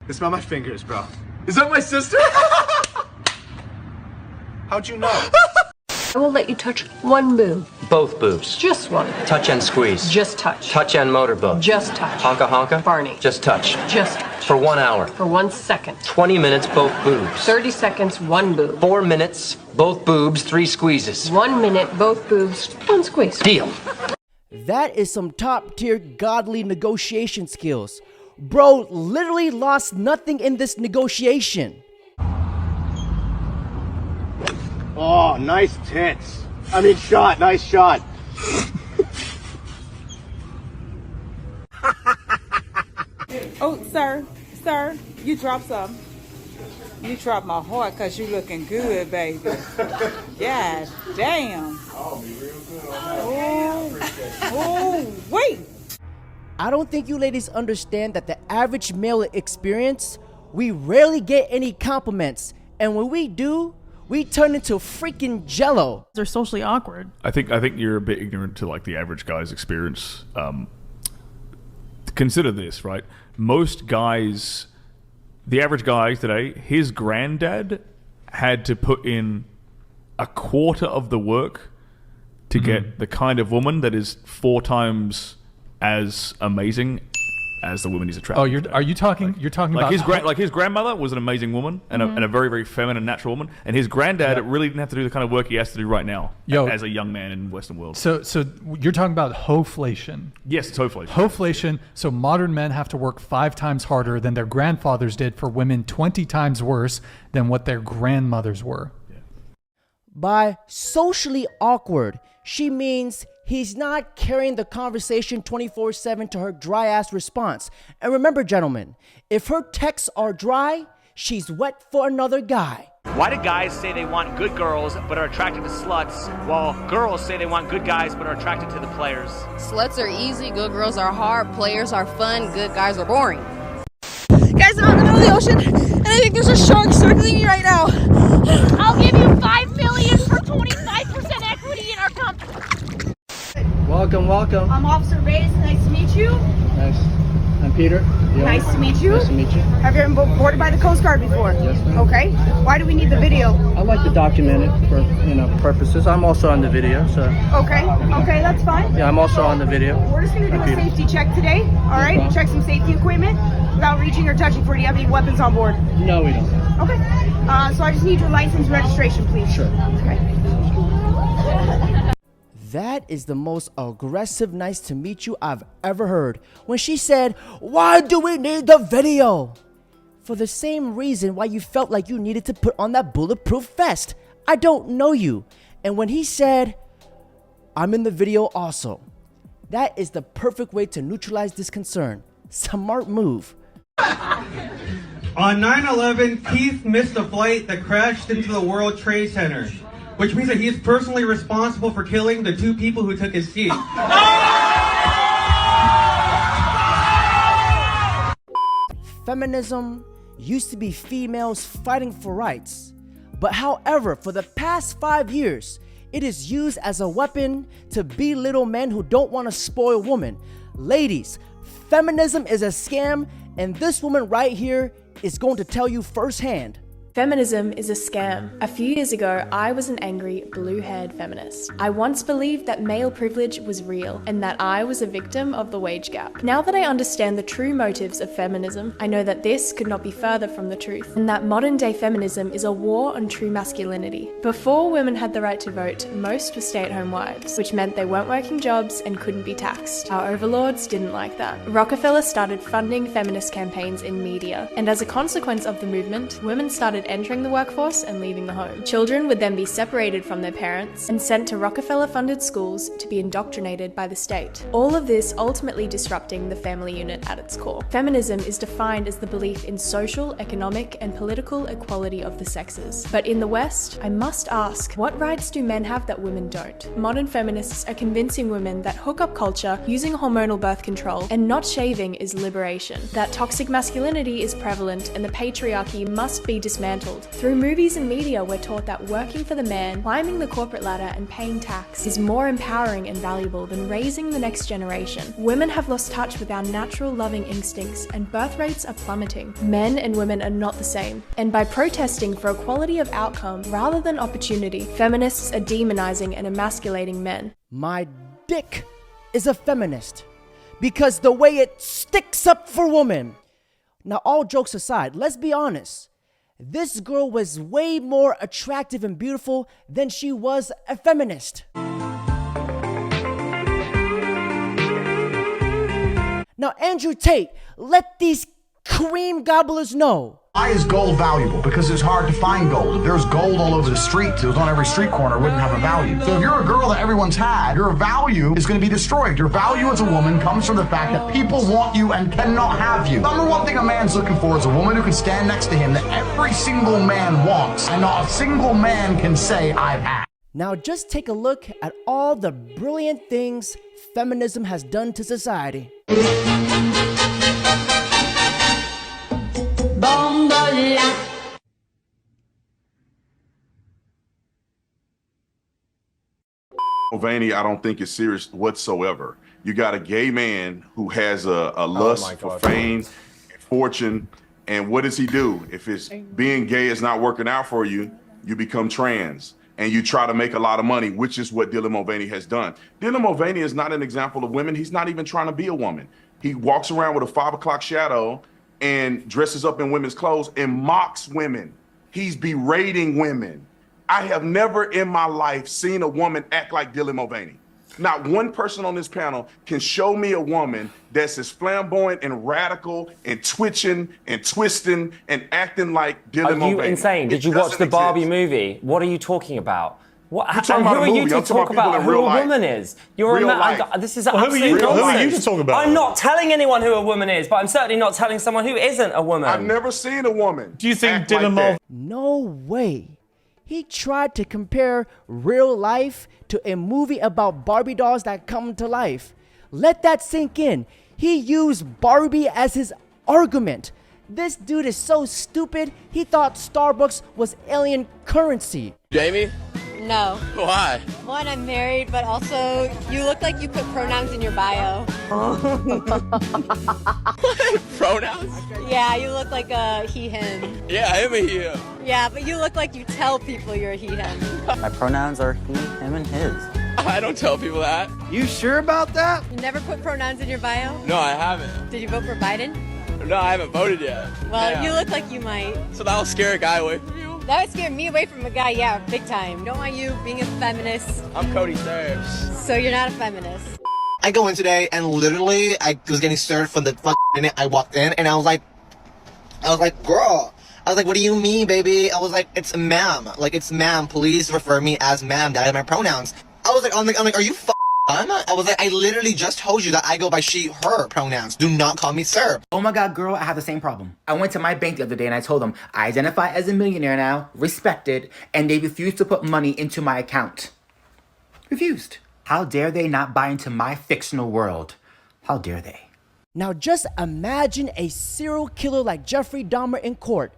They smell my fingers, bro. Is that my sister? How'd you know? I will let you touch one boob. Both boobs. Just one. Touch and squeeze. Just touch. Touch and motorboat. Just touch. Honka honka. Barney. Just touch. Just touch. For 1 hour. For 1 second. 20 minutes, both boobs. 30 seconds, one boob. 4 minutes, both boobs, 3 squeezes. 1 minute, both boobs, one squeeze. Deal. That is some top tier godly negotiation skills. Bro literally lost nothing in this negotiation. Oh, nice tits. I mean, shot. Nice shot. Oh, sir, you dropped some. You dropped my heart because you looking good, baby. God damn. Oh, wait. I don't think you ladies understand that the average male experience, we rarely get any compliments. And when we do, we turn into freaking jello. They're socially awkward. I think you're a bit ignorant to like the average guy's experience. Consider this, right? Most guys, the average guy today, his granddad had to put in a quarter of the work to get the kind of woman that is 4 times as amazing as the woman he's attracted. Oh, to. are you talking? You're talking like about his grandmother was an amazing woman and, a very, very feminine, natural woman, and his granddad really didn't have to do the kind of work he has to do right now as a young man in the Western world. So you're talking about hoflation. Yes, it's hoflation. Hoflation. So modern men have to work 5 times harder than their grandfathers did for women 20 times worse than what their grandmothers were. Yeah. By socially awkward, she means he's not carrying the conversation 24/7 to her dry ass response. And remember, gentlemen, if her texts are dry, she's wet for another guy. Why do guys say they want good girls but are attracted to sluts, while girls say they want good guys but are attracted to the players? Sluts are easy, good girls are hard, players are fun, good guys are boring. Guys, I'm in the middle of the ocean, and I think there's a shark circling me right now. I'll give you $5 million for 25% equity in our company. Welcome. I'm Officer Bates. Nice to meet you. Nice. I'm Peter. Nice to meet you. Nice to meet you. Have you ever been boarded by the Coast Guard before? Yes, ma'am. Okay. Why do we need the video? I like to document it for purposes. I'm also on the video, so. Okay, that's fine. Yeah, I'm also on the video. We're just gonna do a safety check today. All right. Check some safety equipment without reaching or touching for. Do you have any weapons on board? No, we don't. Okay. So I just need your license registration, please. Sure. Okay. That is the most aggressive nice to meet you I've ever heard. When she said, "Why do we need the video?" For the same reason why you felt like you needed to put on that bulletproof vest. I don't know you. And when he said, "I'm in the video also," that is the perfect way to neutralize this concern. Smart move. On 9/11, Keith missed a flight that crashed into the World Trade Center, which means that he is personally responsible for killing the 2 people who took his seat. Feminism used to be females fighting for rights. But however, for the past 5 years, it is used as a weapon to belittle men who don't want to spoil women. Ladies, feminism is a scam, and this woman right here is going to tell you firsthand. Feminism is a scam. A few years ago, I was an angry, blue-haired feminist. I once believed that male privilege was real and that I was a victim of the wage gap. Now that I understand the true motives of feminism, I know that this could not be further from the truth, and that modern-day feminism is a war on true masculinity. Before women had the right to vote, most were stay-at-home wives, which meant they weren't working jobs and couldn't be taxed. Our overlords didn't like that. Rockefeller started funding feminist campaigns in media, and as a consequence of the movement, women started entering the workforce and leaving the home. Children would then be separated from their parents and sent to Rockefeller-funded schools to be indoctrinated by the state. All of this ultimately disrupting the family unit at its core. Feminism is defined as the belief in social, economic, and political equality of the sexes. But in the West, I must ask, what rights do men have that women don't? Modern feminists are convincing women that hookup culture, using hormonal birth control, and not shaving is liberation. That toxic masculinity is prevalent and the patriarchy must be dismantled dismantled. Through movies and media, we're taught that working for the man, climbing the corporate ladder, and paying tax is more empowering and valuable than raising the next generation. Women have lost touch with our natural loving instincts, and birth rates are plummeting. Men and women are not the same. And by protesting for equality of outcome rather than opportunity, feminists are demonizing and emasculating men. My dick is a feminist because the way it sticks up for women. Now, all jokes aside, let's be honest. This girl was way more attractive and beautiful than she was a feminist. Now, Andrew Tate, let these cream gobblers know. Why is gold valuable? Because it's hard to find gold. If there's gold all over the street, it was on every street corner, it wouldn't have a value. So if you're a girl that everyone's had, your value is going to be destroyed. Your value as a woman comes from the fact that people want you and cannot have you. Number one thing a man's looking for is a woman who can stand next to him that every single man wants, and not a single man can say, I've had. Now just take a look at all the brilliant things feminism has done to society. Mulvaney, I don't think is serious whatsoever. You got a gay man who has a lust for fame and fortune, and what does he do? If it's being gay is not working out for you, you become trans and you try to make a lot of money, which is what Dylan Mulvaney has done. Dylan Mulvaney is not an example of women. He's not even trying to be a woman. He walks around with a 5 o'clock shadow and dresses up in women's clothes and mocks women. He's berating women. I have never in my life seen a woman act like Dylan Mulvaney. Not one person on this panel can show me a woman that's as flamboyant and radical and twitching and twisting and acting like Dylan Mulvaney. Are you insane? Did you watch the Barbie movie? What are you talking about? What, and who are you to talk about who a woman is? You're a man. This is absolutely nonsense. Who are you to talk about? I'm not telling anyone who a woman is, but I'm certainly not telling someone who isn't a woman. I've never seen a woman. Do you think Dylan Mulvaney? No way. He tried to compare real life to a movie about Barbie dolls that come to life. Let that sink in. He used Barbie as his argument. This dude is so stupid, he thought Starbucks was alien currency. Jamie? No. Why? One, I'm married, but also you look like you put pronouns in your bio. Pronouns? Yeah, you look like a he, him. Yeah, I am a he, him. Yeah, but you look like you tell people you're a he, him. My pronouns are he, him, and his. I don't tell people that. You sure about that? You never put pronouns in your bio? No, I haven't. Did you vote for Biden? No, I haven't voted yet. Well, yeah. You look like you might. So that'll scare a guy away from you? That would scare me away from a guy, yeah, big time. Don't want you being a feminist. I'm Cody Serves. So you're not a feminist. I go in today and literally I was getting served from the minute I walked in and I was like, girl. I was like, what do you mean, baby? I was like, it's ma'am. Like, it's ma'am. Please refer me as ma'am. That are my pronouns. I was like, I'm like, are you done? I was like, I literally just told you that I go by she, her pronouns. Do not call me sir. Oh my God, girl, I have the same problem. I went to my bank the other day and I told them, I identify as a millionaire now, respected, and they refused to put money into my account. Refused. How dare they not buy into my fictional world? How dare they? Now just imagine a serial killer like Jeffrey Dahmer in court.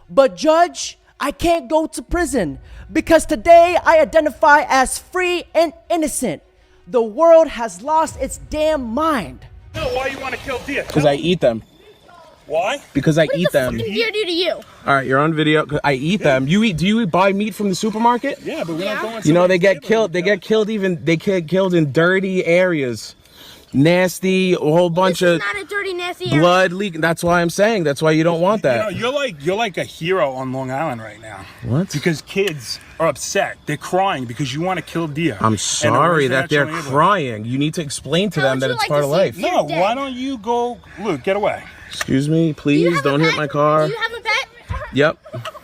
But judge, I can't go to prison because today I identify as free and innocent. The world has lost its damn mind. No, why you want to kill deer? Because I eat them. Why? Because I eat them. What does deer do to you? All right, you're on video. I eat them. Do you buy meat from the supermarket? Yeah, but we're not going to. You know, they get killed. They get killed in dirty areas. Nasty, a whole bunch of not a dirty, nasty blood leaking. That's why I'm saying. That's why you don't want that. You know, you're like a hero on Long Island right now. What? Because kids are upset. They're crying because you want to kill deer. I'm sorry that they're crying. You need to explain to them that it's part of life. No, why don't you go, Luke, get away. Excuse me, please don't hit my car. Do you have a pet? Yep.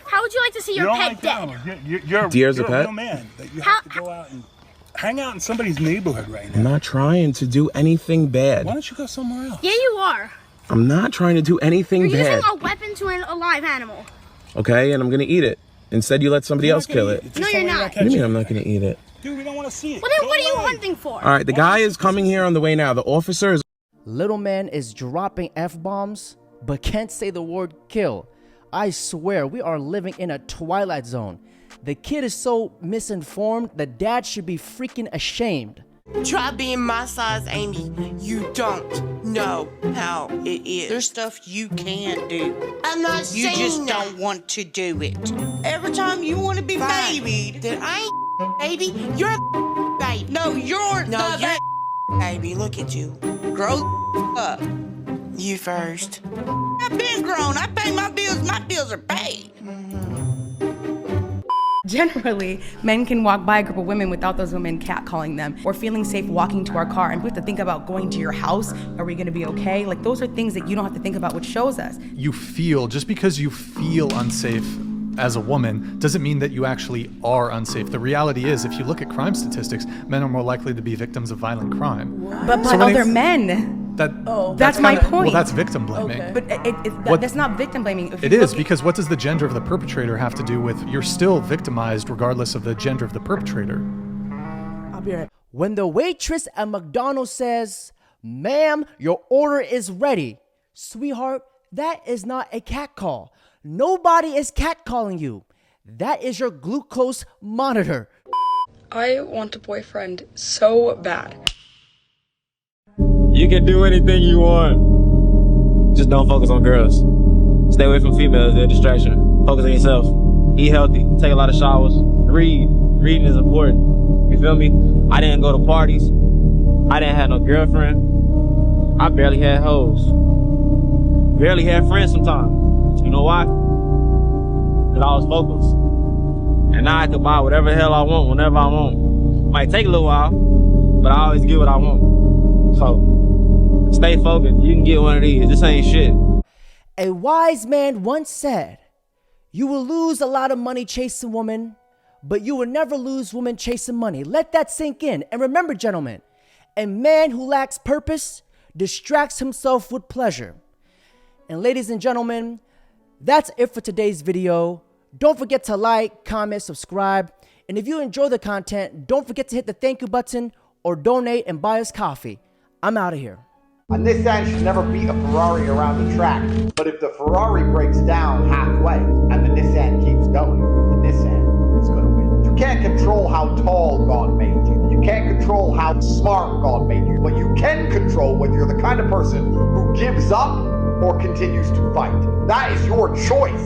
How would you like to see your pet dead? Deer's a pet? You're a real man. That you have to go out and hang out in somebody's neighborhood right now. I'm not trying to do anything bad. Why don't you go somewhere else? Yeah, you are. I'm not trying to do anything You're bad. using a weapon to an alive animal. Okay, and I'm going to eat it. Instead, you let somebody else kill it. No, you're not. What do you mean I'm not going to eat it? Dude, we don't want to see it. Well, then what are you hunting for? All right, the guy is coming here on the way now. The officer is... Little man is dropping F-bombs, but can't say the word kill. I swear we are living in a twilight zone. The kid is so misinformed, the dad should be freaking ashamed. Try being my size, Amy. You don't know how it is. There's stuff you can't do. I'm not saying you just don't want to do it. Every time you want to be babied, then I ain't baby. You're a baby. No, you're the baby. Look at you. Grow up. You first. I've been grown. I pay my bills. My bills are paid. Generally, men can walk by a group of women without those women catcalling them or feeling safe walking to our car. And we have to think about going to your house. Are we going to be okay? Like, those are things that you don't have to think about, which shows us. Just because you feel unsafe as a woman doesn't mean that you actually are unsafe. The reality is, if you look at crime statistics, men are more likely to be victims of violent crime. But by other men. That's my point. Well, that's victim blaming. Okay. But that's not victim blaming. It is, because what does the gender of the perpetrator have to do with you're still victimized regardless of the gender of the perpetrator? I'll be right. When the waitress at McDonald's says, "Ma'am, your order is ready," sweetheart, that is not a catcall. Nobody is catcalling you. That is your glucose monitor. I want a boyfriend so bad. You can do anything you want. Just don't focus on girls. Stay away from females, they're a distraction. Focus on yourself. Eat healthy, take a lot of showers, read. Reading is important. You feel me? I didn't go to parties. I didn't have no girlfriend. I barely had hoes. Barely had friends sometimes. You know why? Because I was focused. And now I can buy whatever the hell I want, whenever I want. Might take a little while, but I always get what I want. So, stay focused. You can get one of these. This ain't shit. A wise man once said, "You will lose a lot of money chasing women, but you will never lose women chasing money." Let that sink in. And remember, gentlemen, a man who lacks purpose distracts himself with pleasure. And ladies and gentlemen, that's it for today's video. Don't forget to like, comment, subscribe. And if you enjoy the content, don't forget to hit the thank you button or donate and buy us coffee. I'm out of here. A Nissan should never beat a Ferrari around the track, but if the Ferrari breaks down halfway and the Nissan keeps going, the Nissan is going to win. You can't control how tall God made you. You can't control how smart God made you, but you can control whether you're the kind of person who gives up or continues to fight. That is your choice.